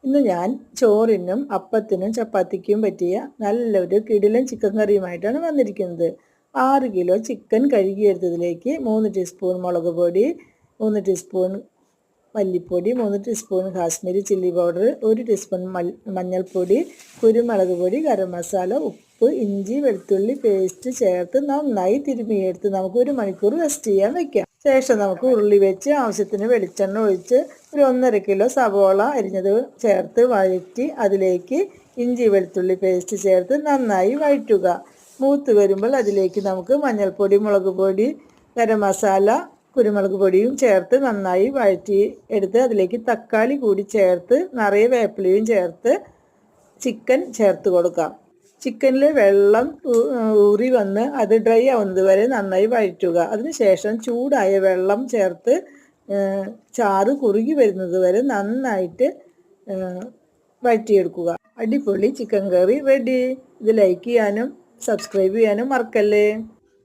ഇന്ന് ഞാൻ ചോറിനും അപ്പത്തിനും ചപ്പാത്തിക്കും പറ്റിയ നല്ലൊരു കിടിലൻ ചിക്കൻ കറിയുമായിട്ടാണ് വന്നിരിക്കുന്നത്. 6 കിലോ ചിക്കൻ കഴുകിയെടുത്തതിലേക്ക് 3 ടീസ്പൂൺ മുളക് പൊടി, 3 ടീസ്പൂൺ മല്ലിപ്പൊടി, 3 teaspoon Kashmiri chilli powder, 1 teaspoon മഞ്ഞൾപ്പൊടി, കുരുമുളക് പൊടി, ഗരം മസാല, ഉപ്പ്, ഇഞ്ചി വെളുത്തുള്ളി പേസ്റ്റ് ചേർത്ത് നന്നായി തിരുമ്മിയെടുത്ത് നമുക്ക് 1 മണിക്കൂർ റെസ്റ്റ് ചെയ്യാൻ വയ്ക്കാം. ശേഷം നമുക്ക് ഉരുളി വെച്ച് ആവശ്യത്തിന് വെളിച്ചെണ്ണ ഒഴിച്ച് ഒരു 1.5 കിലോ സവോള അരിഞ്ഞത് ചേർത്ത് വഴറ്റി അതിലേക്ക് ഇഞ്ചി വെളുത്തുള്ളി പേസ്റ്റ് ചേർത്ത് നന്നായി വഴറ്റുക. മൂത്ത് വരുമ്പോൾ അതിലേക്ക് നമുക്ക് മഞ്ഞൾപ്പൊടി, മുളക് പൊടി, ഗരം മസാല, കുരുമുളക് പൊടിയും ചേർത്ത് നന്നായി വഴറ്റി എടുത്ത് അതിലേക്ക് തക്കാളി കൂടി ചേർത്ത് നിറയെ വേപ്പിലയും ചേർത്ത് ചിക്കൻ ചേർത്ത് കൊടുക്കാം. ചിക്കനിൽ വെള്ളം ഊറി വന്ന് അത് ഡ്രൈ ആവുന്നത് വരെ നന്നായി വഴറ്റുക. അതിനുശേഷം ചൂടായ വെള്ളം ചേർത്ത് ചാറ് കുറുകി വരുന്നത് വരെ നന്നായിട്ട് വഴറ്റിയെടുക്കുക. അടിപൊളി ചിക്കൻ കറി റെഡി. ഇത് ലൈക്ക് ചെയ്യാനും സബ്സ്ക്രൈബ് ചെയ്യാനും മറക്കല്ലേ.